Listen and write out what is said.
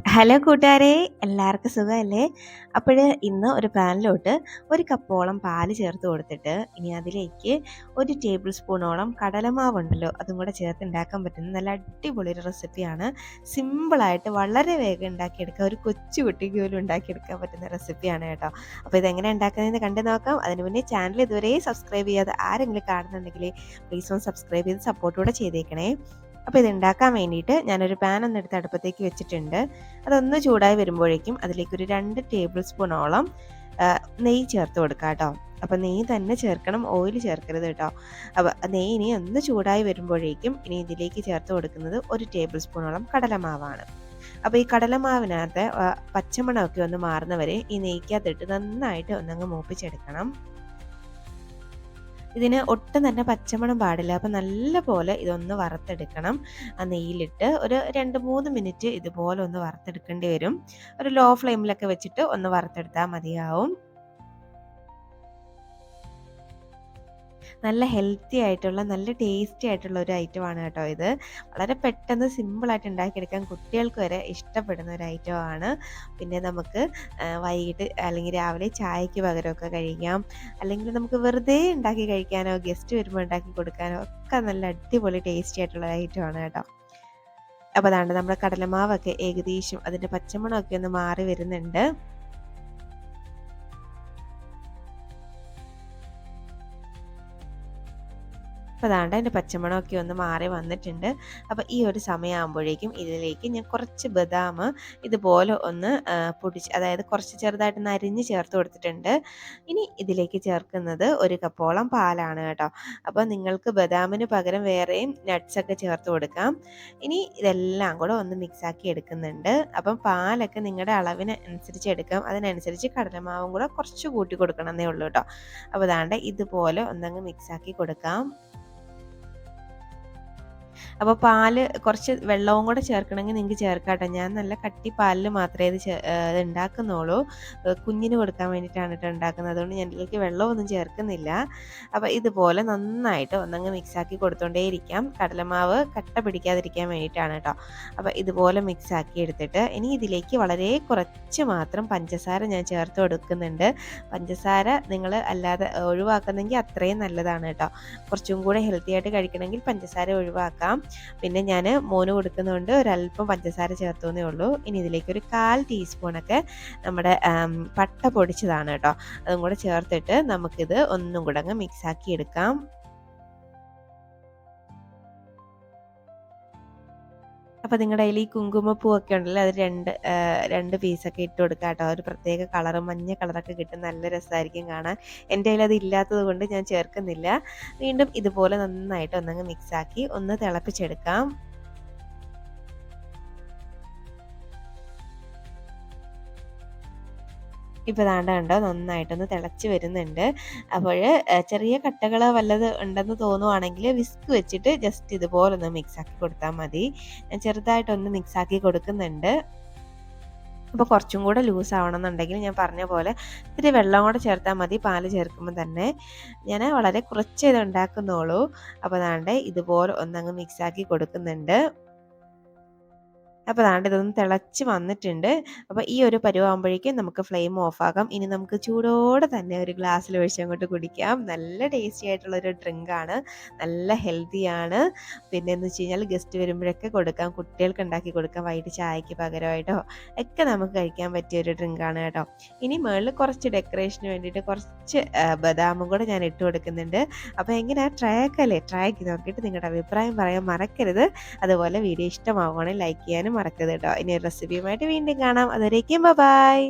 Hello കൂട്ടുകാരെ, എല്ലാവർക്കും സുഖമല്ലേ? അപ്പോൾ ഇന്ന് ഒരു പാനിലോട്ട് 1 കപ്പോളം പാല് ചേർത്ത് കൊടുത്തിട്ട് ഇനി അതിലേക്ക് 1 ടേബിൾ സ്പൂണോളം കടലമാവുണ്ടല്ലോ അതും കൂടെ ചേർത്ത് ഉണ്ടാക്കാൻ പറ്റുന്ന നല്ല അടിപൊളി ഒരു റെസിപ്പിയാണ്. സിമ്പിളായിട്ട് വളരെ വേഗം ഉണ്ടാക്കിയെടുക്കുക, ഒരു കൊച്ചു കുട്ടിക്ക് പോലും ഉണ്ടാക്കിയെടുക്കാൻ പറ്റുന്ന റെസിപ്പിയാണ് കേട്ടോ. അപ്പോൾ ഇതെങ്ങനെ ഉണ്ടാക്കുന്നതെന്ന് കണ്ടു നോക്കാം. അതിന് മുന്നേ ചാനൽ ഇതുവരെ സബ്സ്ക്രൈബ് ചെയ്യാതെ ആരെങ്കിലും കാണുന്നുണ്ടെങ്കിൽ പ്ലീസ് ഒന്ന് സബ്സ്ക്രൈബ് ചെയ്ത് സപ്പോർട്ടൂടെ ചെയ്തേക്കണേ. അപ്പോൾ ഇത് ഉണ്ടാക്കാൻ വേണ്ടിയിട്ട് ഞാനൊരു പാൻ ഒന്ന് എടുത്ത് അടുപ്പത്തേക്ക് വെച്ചിട്ടുണ്ട്. അതൊന്ന് ചൂടായി വരുമ്പോഴേക്കും അതിലേക്കൊരു 2 ടേബിൾ സ്പൂണോളം നെയ്യ് ചേർത്ത് കൊടുക്കുക കേട്ടോ. അപ്പോൾ നെയ്യ് തന്നെ ചേർക്കണം, ഓയിൽ ചേർക്കരുത് കേട്ടോ. അപ്പോൾ നെയ്യ് ഇനി ഒന്ന് ചൂടായി വരുമ്പോഴേക്കും ഇനി ഇതിലേക്ക് ചേർത്ത് കൊടുക്കുന്നത് 1 ടേബിൾ സ്പൂണോളം കടലമാവാണ്. അപ്പോൾ ഈ കടലമാവിനകത്ത് പച്ചമണമൊക്കെ ഒന്ന് മാറുന്നവരെ ഈ നെയ്ക്കകത്തിട്ട് നന്നായിട്ട് ഒന്നങ്ങ് മൂപ്പിച്ചെടുക്കണം. ഇതിന് ഒട്ടും തന്നെ പച്ചമണം പാടില്ല. അപ്പം നല്ല പോലെ ഇതൊന്ന് വറുത്തെടുക്കണം. ആ നെയ്യിലിട്ട് ഒരു 2-3 മിനിറ്റ് ഇതുപോലെ ഒന്ന് വറുത്തെടുക്കേണ്ടി വരും. ഒരു ലോ ഫ്ലെയിമിലൊക്കെ വെച്ചിട്ട് ഒന്ന് വറുത്തെടുത്താൽ മതിയാവും. നല്ല ഹെൽത്തി ആയിട്ടുള്ള നല്ല ടേസ്റ്റി ആയിട്ടുള്ള ഒരു ഐറ്റമാണ് കേട്ടോ ഇത്. വളരെ പെട്ടെന്ന് സിമ്പിളായിട്ട് ഉണ്ടാക്കിയെടുക്കാൻ കുട്ടികൾക്ക് വരെ ഇഷ്ടപ്പെടുന്ന ഒരു ഐറ്റമാണ്. പിന്നെ നമുക്ക് വൈകിട്ട് അല്ലെങ്കിൽ രാവിലെ ചായക്ക് പകരമൊക്കെ കഴിക്കാം. അല്ലെങ്കിൽ നമുക്ക് വെറുതെ ഉണ്ടാക്കി കഴിക്കാനോ ഗസ്റ്റ് വരുമ്പോൾ ഉണ്ടാക്കി കൊടുക്കാനോ ഒക്കെ നല്ല അടിപൊളി ടേസ്റ്റി ആയിട്ടുള്ള ഐറ്റമാണ് കേട്ടോ. അപ്പോൾ അതാണ്ട് നമ്മുടെ കടലമാവൊക്കെ ഏകദേശം അതിൻ്റെ പച്ചമണമൊക്കെ ഒന്ന് മാറി വരുന്നുണ്ട്. അപ്പോൾ അതാണ്ട് അതിൻ്റെ പച്ചമണമൊക്കെ ഒന്ന് മാറി വന്നിട്ടുണ്ട്. അപ്പോൾ ഈ ഒരു സമയമാകുമ്പോഴേക്കും ഇതിലേക്ക് ഞാൻ കുറച്ച് ബദാം ഇതുപോലെ ഒന്ന് പൊടിച്ച്, അതായത് കുറച്ച് ചെറുതായിട്ടൊന്ന് അരിഞ്ഞ് ചേർത്ത് കൊടുത്തിട്ടുണ്ട്. ഇനി ഇതിലേക്ക് ചേർക്കുന്നത് 1 കപ്പോളം പാലാണ് കേട്ടോ. അപ്പോൾ നിങ്ങൾക്ക് ബദാമിന് പകരം വേറെയും നട്ട്സൊക്കെ ചേർത്ത് കൊടുക്കാം. ഇനി ഇതെല്ലാം കൂടെ ഒന്ന് മിക്സാക്കി എടുക്കുന്നുണ്ട്. അപ്പം പാലൊക്കെ നിങ്ങളുടെ അളവിന് അനുസരിച്ച് എടുക്കാം. അതിനനുസരിച്ച് കടലമാവും കൂടെ കുറച്ച് കൂട്ടി കൊടുക്കണമെന്നേ ഉള്ളൂ കേട്ടോ. അപ്പോൾ അതാണ്ട് ഇതുപോലെ ഒന്നങ്ങ് മിക്സാക്കി കൊടുക്കാം. അപ്പോൾ പാല് കുറച്ച് വെള്ളവും കൂടെ ചേർക്കണമെങ്കിൽ നിങ്ങൾക്ക് ചേർക്കാം കേട്ടോ. ഞാൻ നല്ല കട്ടി പാലിൽ മാത്രമേ ഇത് ഉണ്ടാക്കുന്നുള്ളൂ. കുഞ്ഞിന് കൊടുക്കാൻ വേണ്ടിയിട്ടാണ് കേട്ടോ ഉണ്ടാക്കുന്നത്. അതുകൊണ്ട് ഞാൻ ഇതിലേക്ക് വെള്ളമൊന്നും ചേർക്കുന്നില്ല. അപ്പോൾ ഇതുപോലെ നന്നായിട്ട് ഒന്നങ്ങ് മിക്സാക്കി കൊടുത്തുകൊണ്ടേയിരിക്കാം. കടലമാവ് കട്ട പിടിക്കാതിരിക്കാൻ വേണ്ടിയിട്ടാണ് കേട്ടോ. അപ്പോൾ ഇതുപോലെ മിക്സാക്കി എടുത്തിട്ട് ഇനി ഇതിലേക്ക് വളരെ കുറച്ച് മാത്രം പഞ്ചസാര ഞാൻ ചേർത്ത് കൊടുക്കുന്നുണ്ട്. പഞ്ചസാര നിങ്ങൾ അല്ലാതെ ഒഴിവാക്കുന്നെങ്കിൽ അത്രയും നല്ലതാണ് കേട്ടോ. കുറച്ചും കൂടെ ഹെൽത്തി ആയിട്ട് കഴിക്കണമെങ്കിൽ പഞ്ചസാര ഒഴിവാക്കാം. പിന്നെ ഞാൻ മോന് കൊടുക്കുന്നതുകൊണ്ട് ഒരല്പം പഞ്ചസാര ചേർത്തുന്നേ ഉള്ളൂ. ഇനി ഇതിലേക്ക് ഒരു 1/4 ടീസ്പൂണൊക്കെ നമ്മുടെ പട്ട പൊടിച്ചതാണ് കേട്ടോ. അതും കൂടെ ചേർത്തിട്ട് നമുക്കിത് ഒന്നും കൂടെ അങ്ങ് മിക്സാക്കി എടുക്കാം. അപ്പോൾ നിങ്ങളുടെ കയ്യിൽ ഈ കുങ്കുമപ്പൂവൊക്കെ ഉണ്ടല്ലോ, അത് രണ്ട് പീസൊക്കെ ഇട്ട് കൊടുക്കുക കേട്ടോ. ഒരു പ്രത്യേക കളറ് മഞ്ഞ കളറൊക്കെ കിട്ടും, നല്ല രസമായിരിക്കും കാണാൻ. എൻ്റെ കയ്യിൽ അത് ഇല്ലാത്തത് കൊണ്ട് ഞാൻ ചേർക്കുന്നില്ല. വീണ്ടും ഇതുപോലെ നന്നായിട്ട് ഒന്നങ്ങ് മിക്സാക്കി ഒന്ന് തിളപ്പിച്ചെടുക്കാം. ഇപ്പോൾ ദാണ്ട കണ്ടോ നന്നായിട്ടൊന്ന് തിളച്ച് വരുന്നുണ്ട്. അപ്പോൾ ചെറിയ കട്ടകൾ വല്ലത് ഉണ്ടെന്ന് തോന്നുവാണെങ്കിൽ വിസ്ക് വെച്ചിട്ട് ജസ്റ്റ് ഇതുപോലൊന്ന് മിക്സാക്കി കൊടുത്താൽ മതി. ഞാൻ ചെറുതായിട്ടൊന്ന് മിക്സാക്കി കൊടുക്കുന്നുണ്ട്. അപ്പോൾ കുറച്ചും കൂടെ ലൂസ് ആവണമെന്നുണ്ടെങ്കിൽ ഞാൻ പറഞ്ഞ പോലെ ഇത്തിരി വെള്ളം കൂടെ ചേർത്താൽ മതി. പാല് ചേർക്കുമ്പോൾ തന്നെ ഞാൻ വളരെ കുറച്ചേ ഇത് ഉണ്ടാക്കുന്നുള്ളൂ. അപ്പോൾ ദാണ്ട് ഇതുപോലെ ഒന്നങ്ങ് മിക്സാക്കി കൊടുക്കുന്നുണ്ട്. അപ്പോൾ ദാണ്ട് ഇതൊന്ന് തിളച്ച് വന്നിട്ടുണ്ട്. അപ്പോൾ ഈ ഒരു പരുവാകുമ്പോഴേക്കും നമുക്ക് ഫ്ലെയിം ഓഫാക്കാം. ഇനി നമുക്ക് ചൂടോടെ തന്നെ ഒരു ഗ്ലാസ്സിൽ ഒഴിച്ച് അങ്ങോട്ട് കുടിക്കാം. നല്ല ടേസ്റ്റി ആയിട്ടുള്ളൊരു ഡ്രിങ്കാണ്, നല്ല ഹെൽത്തിയാണ്. പിന്നെ എന്ന് വെച്ച് കഴിഞ്ഞാൽ ഗസ്റ്റ് വരുമ്പോഴൊക്കെ കൊടുക്കാം, കുട്ടികൾക്ക് ഉണ്ടാക്കി കൊടുക്കാം, വൈകിട്ട് ചായക്ക് പകരമായിട്ടോ ഒക്കെ നമുക്ക് കഴിക്കാൻ പറ്റിയ ഒരു ഡ്രിങ്കാണ് കേട്ടോ. ഇനി മുകളിൽ കുറച്ച് ഡെക്കറേഷന് വേണ്ടിയിട്ട് കുറച്ച് ബദാമും കൂടെ ഞാൻ ഇട്ട് കൊടുക്കുന്നുണ്ട്. അപ്പോൾ എങ്ങനെയാ ട്രൈ ആക്കി നോക്കിയിട്ട് നിങ്ങളുടെ അഭിപ്രായം പറയാൻ മറക്കരുത്. അതുപോലെ വീഡിയോ ഇഷ്ടമാവുകയാണെങ്കിൽ ലൈക്ക് ചെയ്യാനും മറക്കരുത് കേട്ടോ. ഇനി ഒരു റെസിപ്പിയുമായിട്ട് വീണ്ടും കാണാം. അതുവരേക്കും ബൈ.